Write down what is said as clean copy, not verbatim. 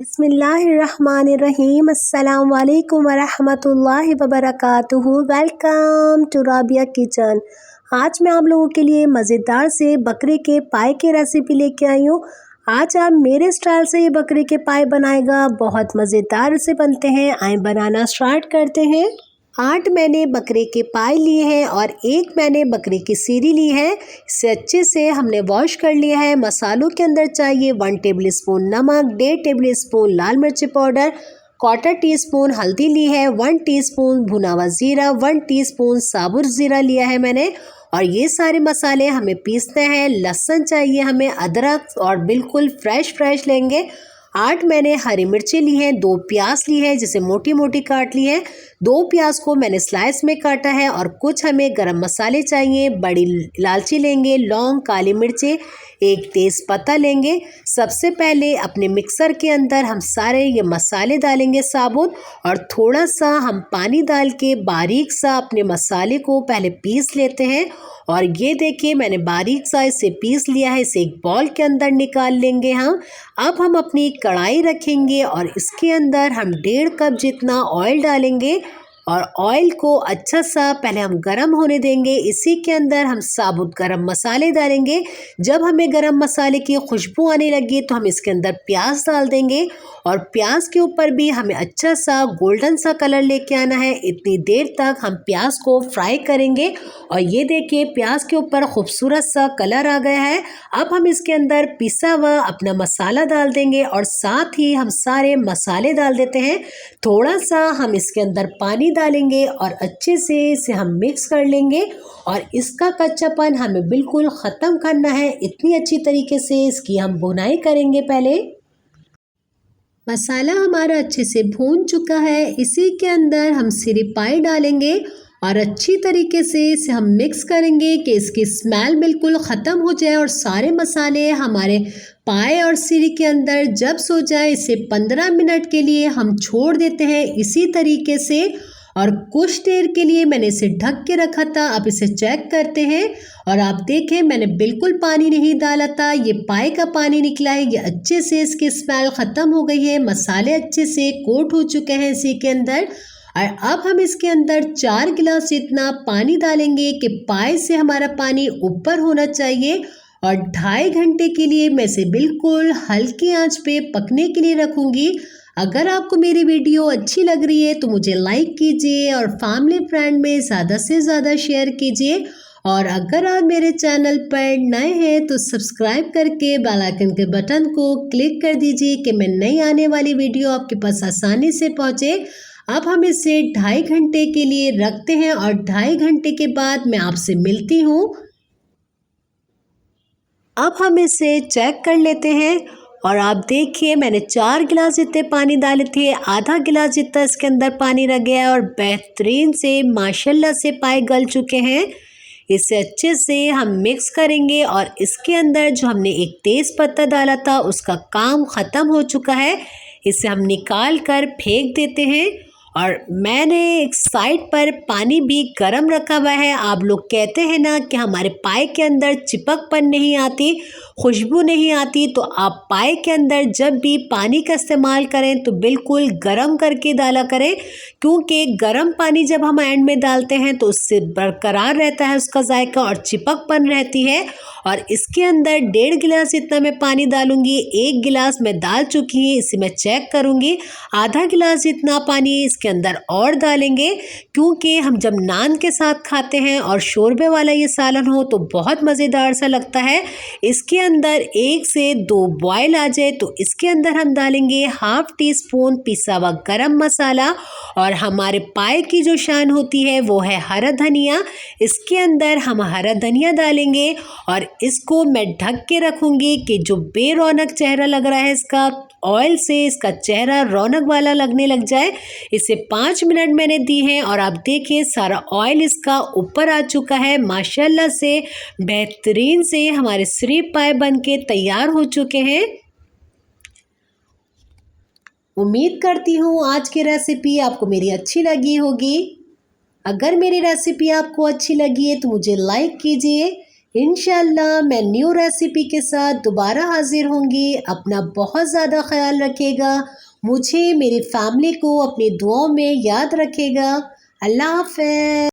बिस्मिल्लाहिर्रहमानिर्रहीम अस्सलाम वालेकुम वरहमतुल्लाहि वबरकातुहू। Welcome to Rabia kitchen. आज मैं आप लोगों के लिए मज़ेदार से बकरे के पाए की रेसिपी लेके आई हूँ। आज आप मेरे स्टाइल से ये बकरे के पाए बनाएगा, बहुत मज़ेदार से बनते हैं। आए बनाना स्टार्ट करते हैं। 8 मैंने बकरे के पाए लिए हैं और 1 मैंने बकरे की सीरी ली है। इसे अच्छे से हमने वॉश कर लिया है। मसालों के अंदर चाहिए 1 टेबलस्पून नमक, 1.5 टेबलस्पून लाल मिर्ची पाउडर, 1/4 टीस्पून हल्दी ली है, 1 टीस्पून भुना हुआ ज़ीरा, 1 टीस्पून साबुत ज़ीरा लिया है मैंने। और ये सारे मसाले हमें पीसते हैं। लहसुन चाहिए हमें, अदरक और बिल्कुल फ्रेश लेंगे। 8 मैंने हरी मिर्ची ली हैं, 2 प्याज ली है जिसे मोटी मोटी काट ली है। 2 प्याज को मैंने स्लाइस में काटा है। और कुछ हमें गरम मसाले चाहिए, बड़ी इलायची लेंगे, लौंग, काली मिर्चें, 1 तेज पत्ता लेंगे। सबसे पहले अपने मिक्सर के अंदर हम सारे ये मसाले डालेंगे साबुत, और थोड़ा सा हम पानी डाल के बारीक सा अपने मसाले को पहले पीस लेते हैं। और ये देखिए मैंने बारीक सा इसे पीस लिया है। इसे एक बॉल के अंदर निकाल लेंगे हम। अब हम अपनी कढ़ाई रखेंगे और इसके अंदर हम 1.5 कप जितना ऑयल डालेंगे। और ऑयल को अच्छा सा पहले हम गरम होने देंगे। इसी के अंदर हम साबुत गरम मसाले डालेंगे। जब हमें गरम मसाले की खुशबू आने लगी तो हम इसके अंदर प्याज डाल देंगे। और प्याज के ऊपर भी हमें अच्छा सा गोल्डन सा कलर लेके आना है। इतनी देर तक हम प्याज को फ्राई करेंगे। और ये देखिए प्याज के ऊपर खूबसूरत सा कलर आ गया है। अब हम इसके अंदर पिसा हुआ अपना मसाला डाल देंगे और साथ ही हम सारे मसाले डाल देते हैं। थोड़ा सा हम इसके अंदर पानी डालेंगे और अच्छे से इसे हम मिक्स कर लेंगे। और इसका कच्चापन हमें बिल्कुल ख़त्म करना है। इतनी अच्छी तरीके से इसकी हम भुनाई करेंगे। पहले मसाला हमारा अच्छे से भून चुका है। इसी के अंदर हम सीरी पाए डालेंगे और अच्छी तरीके से इसे हम मिक्स करेंगे कि इसकी स्मेल बिल्कुल ख़त्म हो जाए और सारे मसाले हमारे पाए और सीरी के अंदर जब सो जाए। इसे 15 मिनट के लिए हम छोड़ देते हैं इसी तरीके से। और कुछ देर के लिए मैंने इसे ढक के रखा था। अब इसे चेक करते हैं और आप देखें मैंने बिल्कुल पानी नहीं डाला था, ये पाए का पानी निकला है। ये अच्छे से इसकी स्मेल ख़त्म हो गई है। मसाले अच्छे से कोट हो चुके हैं इसी के अंदर। और अब हम इसके अंदर 4 गिलास जितना पानी डालेंगे कि पाए से हमारा पानी ऊपर होना चाहिए। और 2.5 घंटे के लिए मैं इसे बिल्कुल हल्की आंच पे पकने के लिए रखूँगी। अगर आपको मेरी वीडियो अच्छी लग रही है तो मुझे लाइक कीजिए और फैमिली फ्रेंड में ज़्यादा से ज़्यादा शेयर कीजिए। और अगर आप मेरे चैनल पर नए हैं तो सब्सक्राइब करके बेल आइकन के बटन को क्लिक कर दीजिए कि मैं नई आने वाली वीडियो आपके पास आसानी से पहुंचे। अब हम इसे 2.5 घंटे के लिए रखते हैं और 2.5 घंटे के बाद मैं आपसे मिलती हूँ। अब हम इसे चेक कर लेते हैं और आप देखिए मैंने 4 गिलास जितने पानी डाले थे, आधा गिलास जितना इसके अंदर पानी रह गया है और बेहतरीन से माशाल्लाह से पाए गल चुके हैं। इसे अच्छे से हम मिक्स करेंगे और इसके अंदर जो हमने एक तेज़ पत्ता डाला था उसका काम ख़त्म हो चुका है। इसे हम निकाल कर फेंक देते हैं। और मैंने एक साइड पर पानी भी गर्म रखा हुआ है। आप लोग कहते हैं ना कि हमारे पाए के अंदर चिपकपन नहीं आती, खुशबू नहीं आती, तो आप पाए के अंदर जब भी पानी का इस्तेमाल करें तो बिल्कुल गर्म करके डाला करें, क्योंकि गर्म पानी जब हम एंड में डालते हैं तो उससे बरकरार रहता है उसका जायका और चिपकपन रहती है। और इसके अंदर 1.5 गिलास इतना मैं पानी डालूंगी। 1 गिलास मैं डाल चुकी हूँ, इसे मैं चेक करूँगी। आधा गिलास इतना पानी इसके अंदर और डालेंगे, क्योंकि हम जब नान के साथ खाते हैं और शोरबे वाला ये सालन हो तो बहुत मज़ेदार सा लगता है। इसके अंदर 1 से 2 बॉयल आ जाए तो इसके अंदर हम डालेंगे 1/2 टीस्पून पिसा हुआ गरम मसाला। और हमारे पाए की जो शान होती है वो है हरा धनिया। इसके अंदर हम हरा धनिया डालेंगे और इसको मैं ढक के रखूँगी कि जो बेरौनक चेहरा लग रहा है इसका, ऑयल से इसका चेहरा रौनक वाला लगने लग जाए। इसे 5 मिनट मैंने दी हैं और आप देखिए सारा ऑयल इसका ऊपर आ चुका है। माशाल्लाह से बेहतरीन से हमारे शरीफ पाए बन के तैयार हो चुके हैं। उम्मीद करती हूँ आज की रेसिपी आपको मेरी अच्छी लगी होगी। अगर मेरी रेसिपी आपको अच्छी लगी है तो मुझे लाइक कीजिए, इंशाल्लाह मैं न्यू रेसिपी के साथ दोबारा हाजिर होंगी। अपना बहुत ज़्यादा ख्याल रखिएगा, मुझे मेरी फैमिली को अपनी दुआओं में याद रखिएगा। अल्लाह हाफ़िज़।